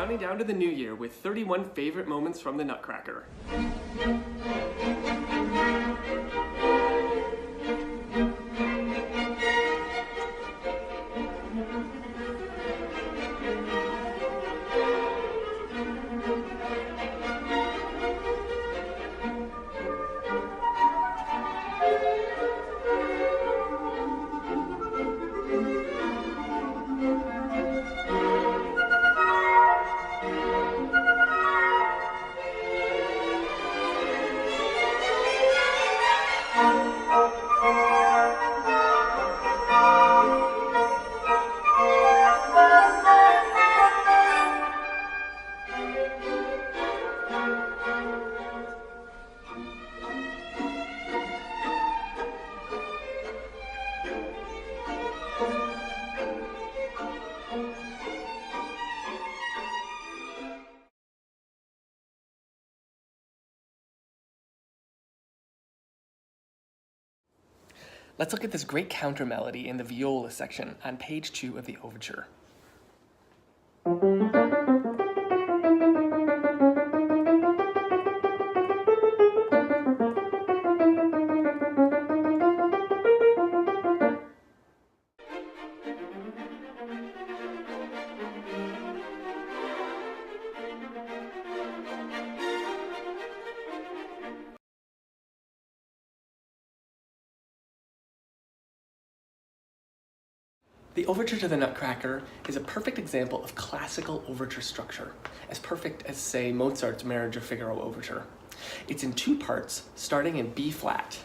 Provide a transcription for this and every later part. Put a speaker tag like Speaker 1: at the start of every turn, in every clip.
Speaker 1: counting down to the new year with 31 favorite moments from the Nutcracker. Let's look at this great counter melody in the viola section on page 2 of the overture. The overture to the Nutcracker is a perfect example of classical overture structure, as perfect as, say, Mozart's Marriage of Figaro overture. It's in 2 parts, starting in B flat.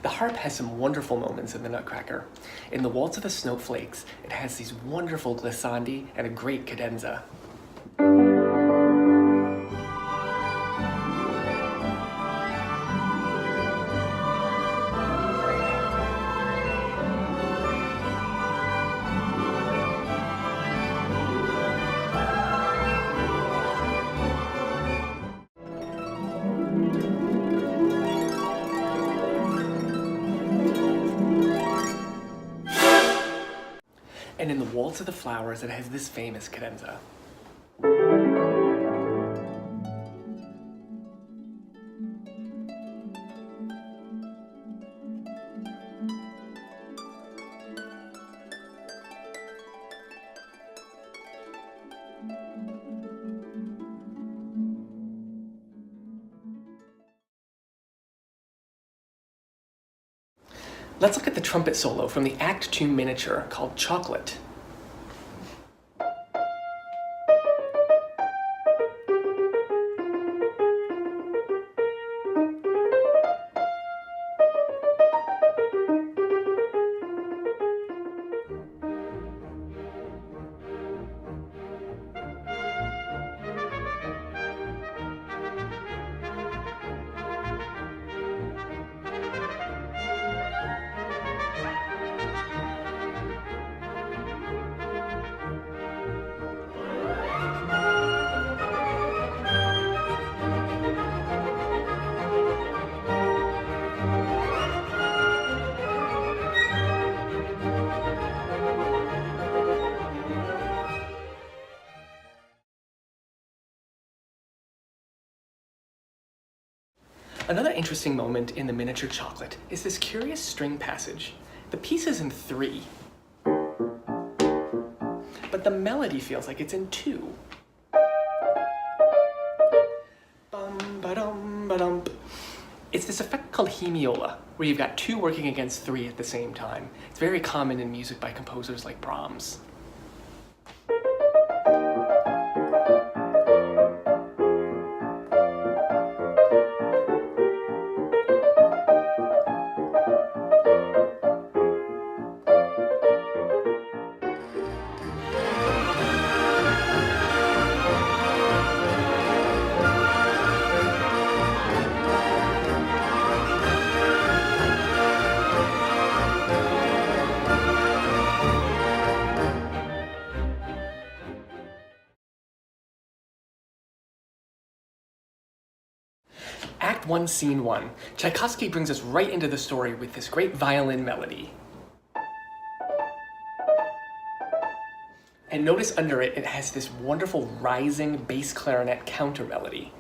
Speaker 1: The harp has some wonderful moments in the Nutcracker. In the Waltz of the Snowflakes, it has these wonderful glissandi and a great cadenza. And in the Waltz of the Flowers, it has this famous cadenza. Let's look at the trumpet solo from the Act 2 miniature called Chocolate. Another interesting moment in the miniature Chocolate is this curious string passage. The piece is in 3, but the melody feels like it's in 2. Bum, ba-dum, ba-dum. It's this effect called hemiola, where you've got 2 working against 3 at the same time. It's very common in music by composers like Brahms. Act 1, Scene 1. Tchaikovsky brings us right into the story with this great violin melody. And notice under it, it has this wonderful rising bass clarinet counter melody.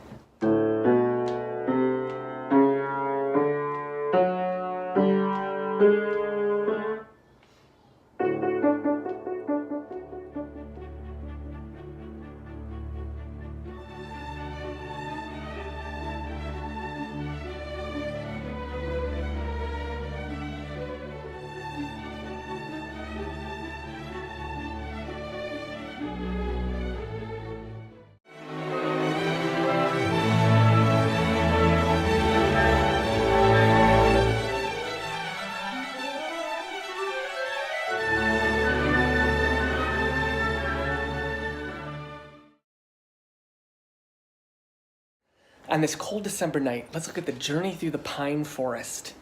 Speaker 1: On this cold December night, let's look at the journey through the pine forest.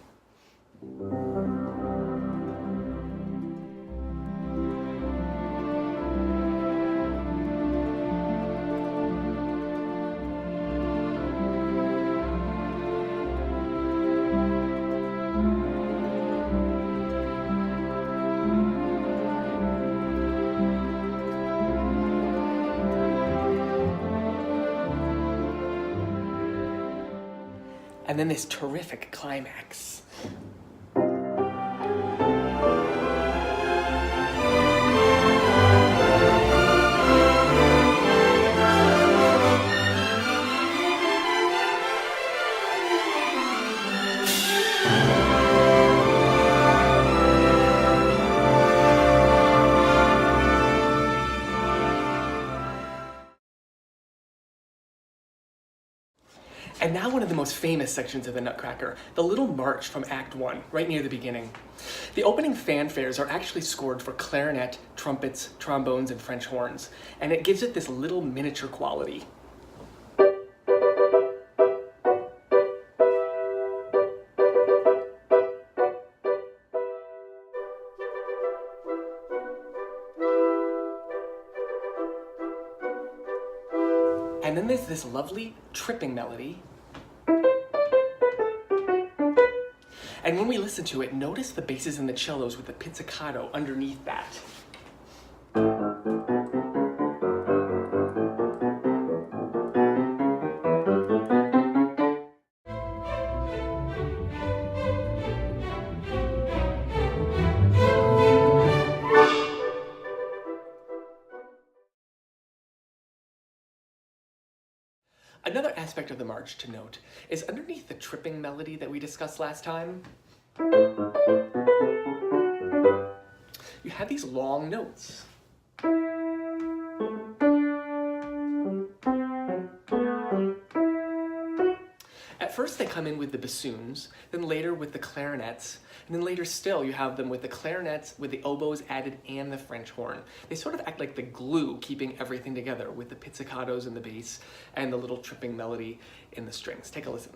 Speaker 1: And then this terrific climax. And now one of the most famous sections of the Nutcracker, the little march from Act 1, right near the beginning. The opening fanfares are actually scored for clarinet, trumpets, trombones, and French horns, and it gives it this little miniature quality. And then there's this lovely tripping melody. And when we listen to it, notice the basses and the cellos with the pizzicato underneath that. Another aspect of the march to note is underneath the tripping melody that we discussed last time, you have these long notes. At first they come in with the bassoons, then later with the clarinets, and then later still you have them with the clarinets, with the oboes added, and the French horn. They sort of act like the glue keeping everything together with the pizzicatos in the bass and the little tripping melody in the strings. Take a listen.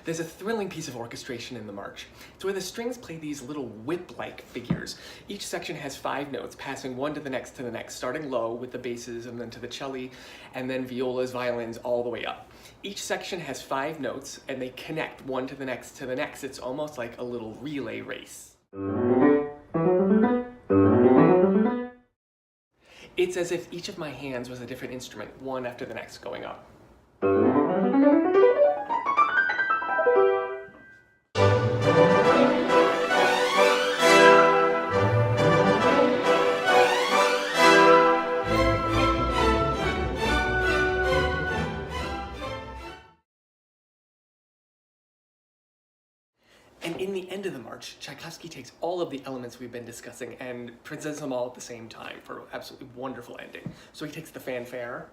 Speaker 1: There's a thrilling piece of orchestration in the march. It's where the strings play these little whip-like figures. Each section has 5 notes, passing one to the next, starting low with the basses and then to the cello, and then violas, violins, all the way up. Each section has 5 notes, and they connect one to the next. It's almost like a little relay race. It's as if each of my hands was a different instrument, one after the next going up. And in the end of the march, Tchaikovsky takes all of the elements we've been discussing and presents them all at the same time for an absolutely wonderful ending. So he takes the fanfare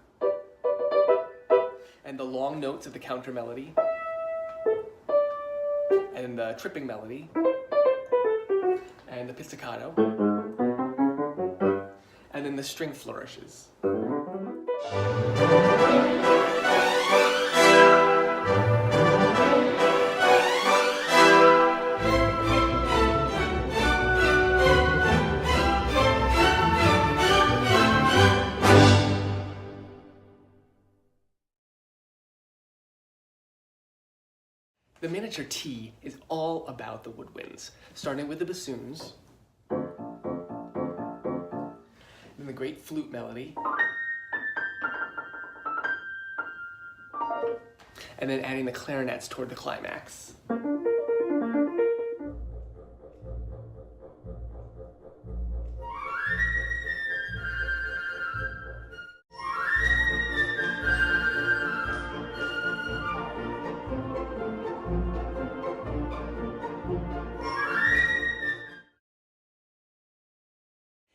Speaker 1: and the long notes of the counter melody and the tripping melody and the pizzicato, and then the string flourishes. The miniature T is all about the woodwinds, starting with the bassoons, then the great flute melody, and then adding the clarinets toward the climax.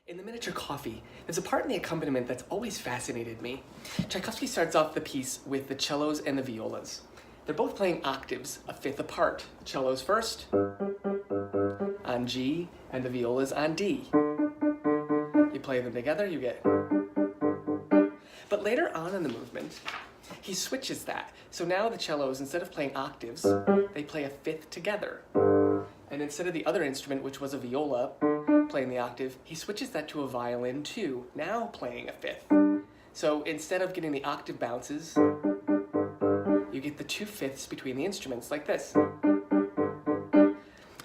Speaker 1: In the miniature coffee, there's a part in the accompaniment that's always fascinated me. Tchaikovsky starts off the piece with the cellos and the violas. They're both playing octaves, a fifth apart. The cellos first, on G, and the violas on D. You play them together, you get... But later on in the movement, he switches that. So now the cellos, instead of playing octaves, they play a fifth together. And instead of the other instrument, which was a viola, playing the octave, he switches that to a violin too, now playing a fifth. So instead of getting the octave bounces, you get the 2/5 between the instruments, like this.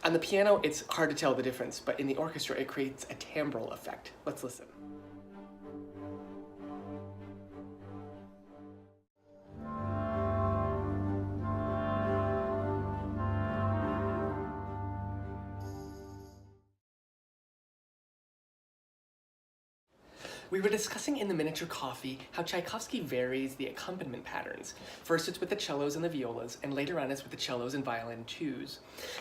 Speaker 1: On the piano, it's hard to tell the difference, but in the orchestra, it creates a timbral effect. Let's listen. We were discussing in the miniature coffee how Tchaikovsky varies the accompaniment patterns. First it's with the cellos and the violas, and later on it's with the cellos and violin twos.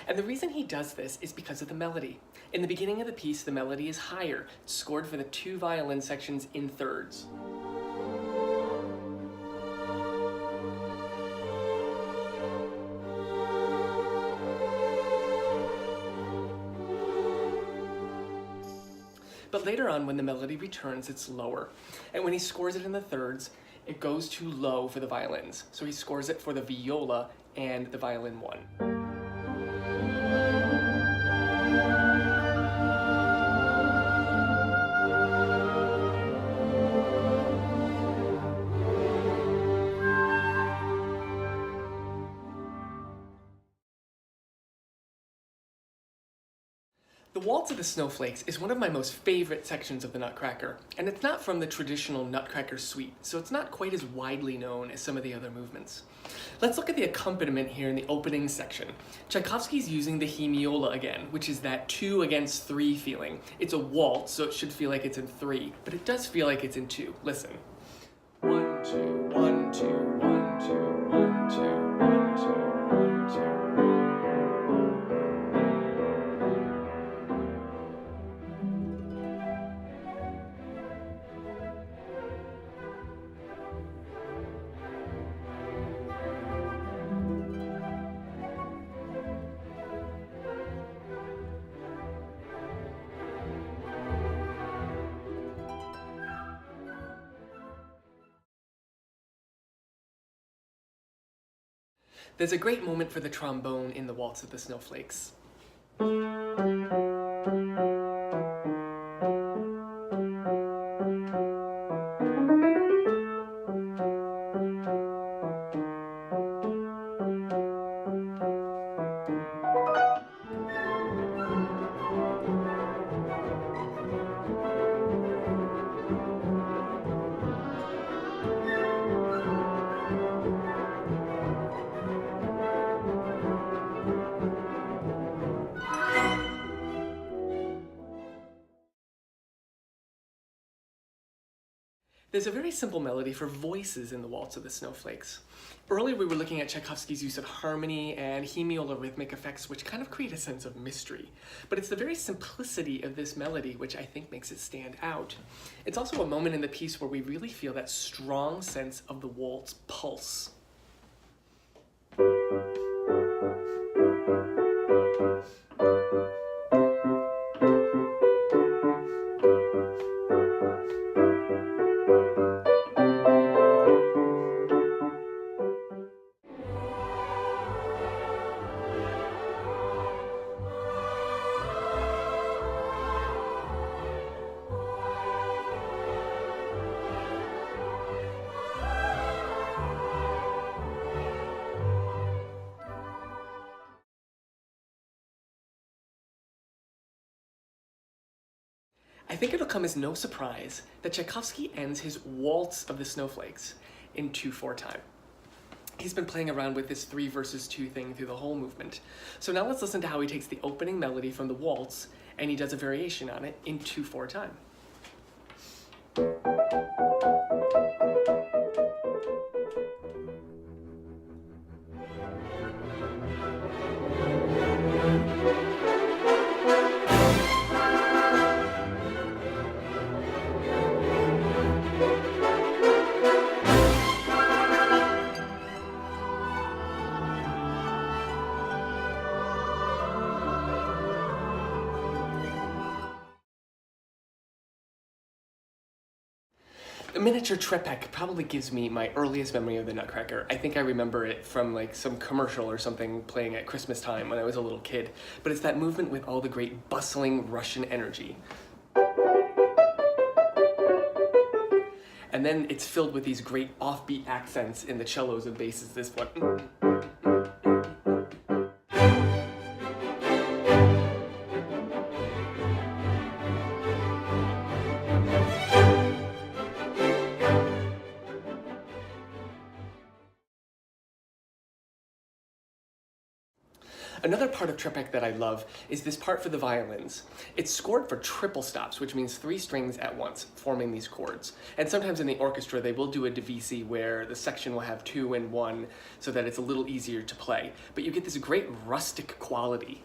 Speaker 1: And the reason he does this is because of the melody. In the beginning of the piece, the melody is higher. It's scored for the 2 violin sections in thirds. But later on, when the melody returns, it's lower. And when he scores it in the thirds, it goes too low for the violins. So he scores it for the viola and the violin 1. The Waltz of the Snowflakes is one of my most favorite sections of the Nutcracker, and it's not from the traditional Nutcracker suite, so it's not quite as widely known as some of the other movements. Let's look at the accompaniment here in the opening section. Tchaikovsky's using the hemiola again, which is that 2 against 3 feeling. It's a waltz, so it should feel like it's in 3, but it does feel like it's in 2. Listen. 1, 2, 1, 2, 1, 2, 1, 2, 1, 2, 1, 2. There's a great moment for the trombone in the Waltz of the Snowflakes. There's a very simple melody for voices in the Waltz of the Snowflakes. Earlier we were looking at Tchaikovsky's use of harmony and hemiola rhythmic effects, which kind of create a sense of mystery. But it's the very simplicity of this melody which I think makes it stand out. It's also a moment in the piece where we really feel that strong sense of the waltz pulse. I think it'll come as no surprise that Tchaikovsky ends his Waltz of the Snowflakes in 2/4 time. He's been playing around with this 3 versus 2 thing through the whole movement. So now let's listen to how he takes the opening melody from the waltz and he does a variation on it in 2/4 time. The miniature Trepek probably gives me my earliest memory of the Nutcracker. I think I remember it from like some commercial or something playing at Christmas time when I was a little kid. But it's that movement with all the great bustling Russian energy. And then it's filled with these great offbeat accents in the cellos and basses. This one. Another part of Trepek that I love is this part for the violins. It's scored for triple stops, which means 3 strings at once, forming these chords. And sometimes in the orchestra, they will do a divisi where the section will have 2 and 1 so that it's a little easier to play. But you get this great rustic quality.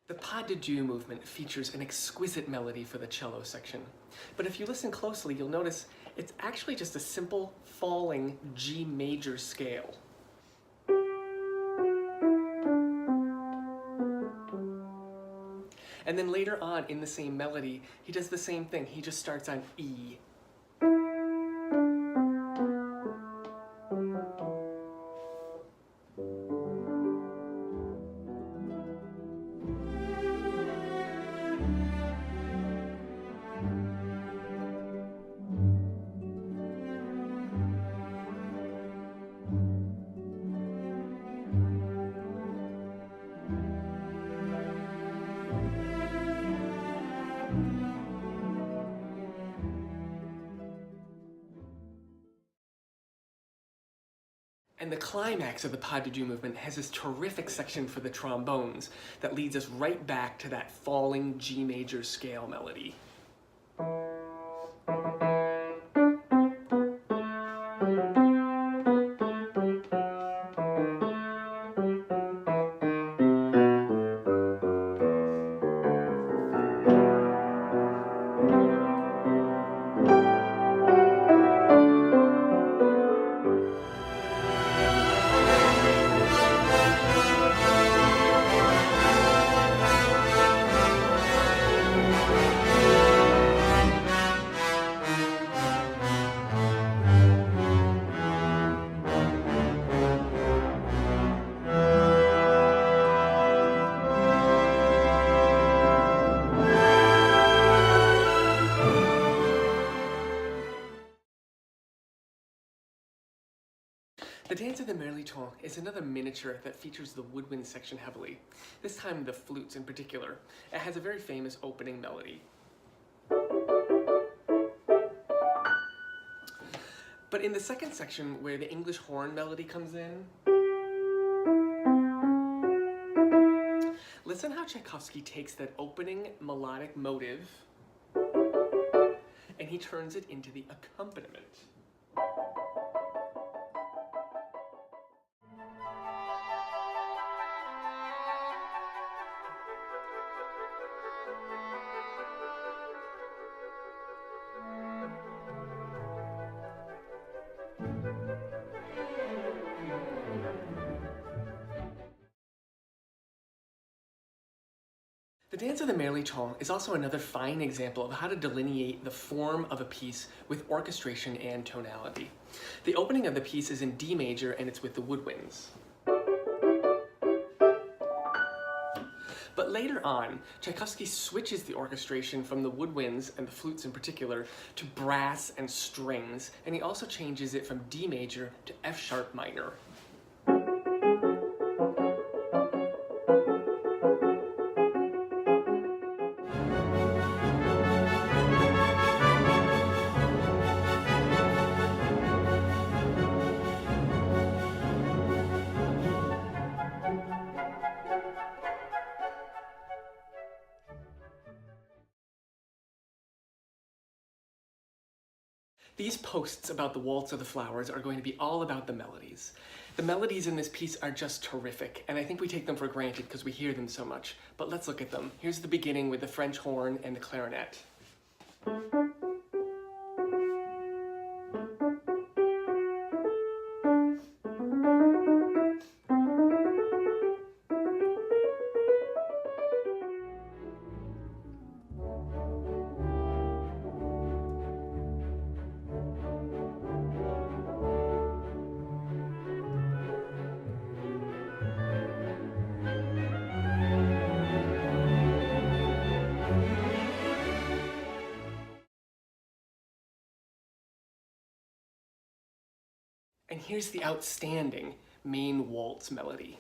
Speaker 1: The pas de deux movement features an exquisite melody for the cello section. But if you listen closely, you'll notice it's actually just a simple falling G major scale. And then later on in the same melody, he does the same thing. He just starts on E. And the climax of the pas de deux movement has this terrific section for the trombones that leads us right back to that falling G major scale melody. The Dance of the Merliton is another miniature that features the woodwind section heavily, this time the flutes in particular. It has a very famous opening melody. But in the second section, where the English horn melody comes in, listen how Tchaikovsky takes that opening melodic motive and he turns it into the accompaniment. The Dance of the Mirliton is also another fine example of how to delineate the form of a piece with orchestration and tonality. The opening of the piece is in D major and it's with the woodwinds. But later on, Tchaikovsky switches the orchestration from the woodwinds, and the flutes in particular, to brass and strings, and he also changes it from D major to F sharp minor. These posts about the Waltz of the Flowers are going to be all about the melodies. The melodies in this piece are just terrific, and I think we take them for granted because we hear them so much. But let's look at them. Here's the beginning with the French horn and the clarinet. And here's the outstanding main waltz melody.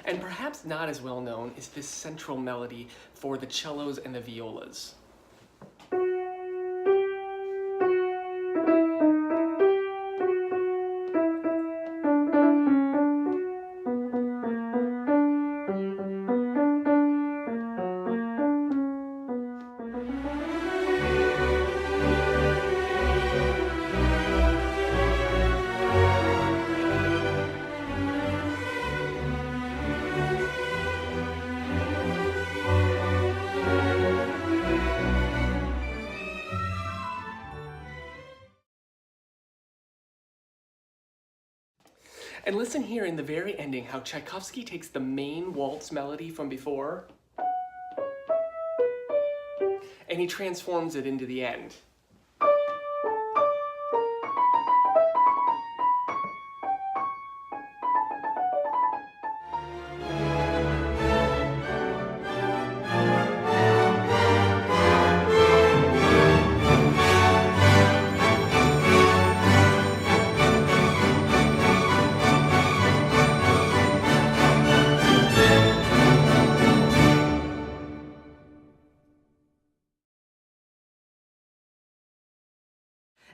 Speaker 1: And perhaps not as well known is this central melody for the cellos and the violas. And listen here in the very ending how Tchaikovsky takes the main waltz melody from before and he transforms it into the end.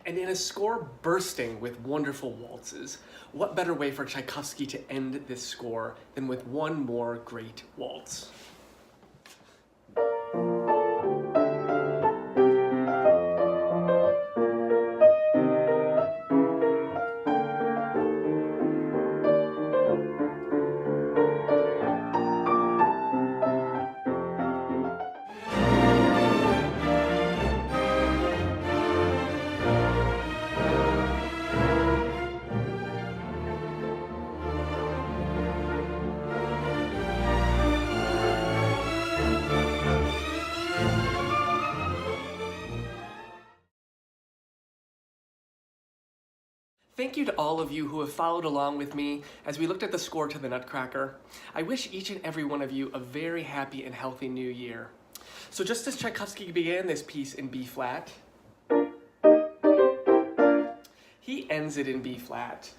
Speaker 1: And in a score bursting with wonderful waltzes, what better way for Tchaikovsky to end this score than with one more great waltz? Thank you to all of you who have followed along with me as we looked at the score to the Nutcracker. I wish each and every one of you a very happy and healthy new year. So just as Tchaikovsky began this piece in B flat, he ends it in B flat.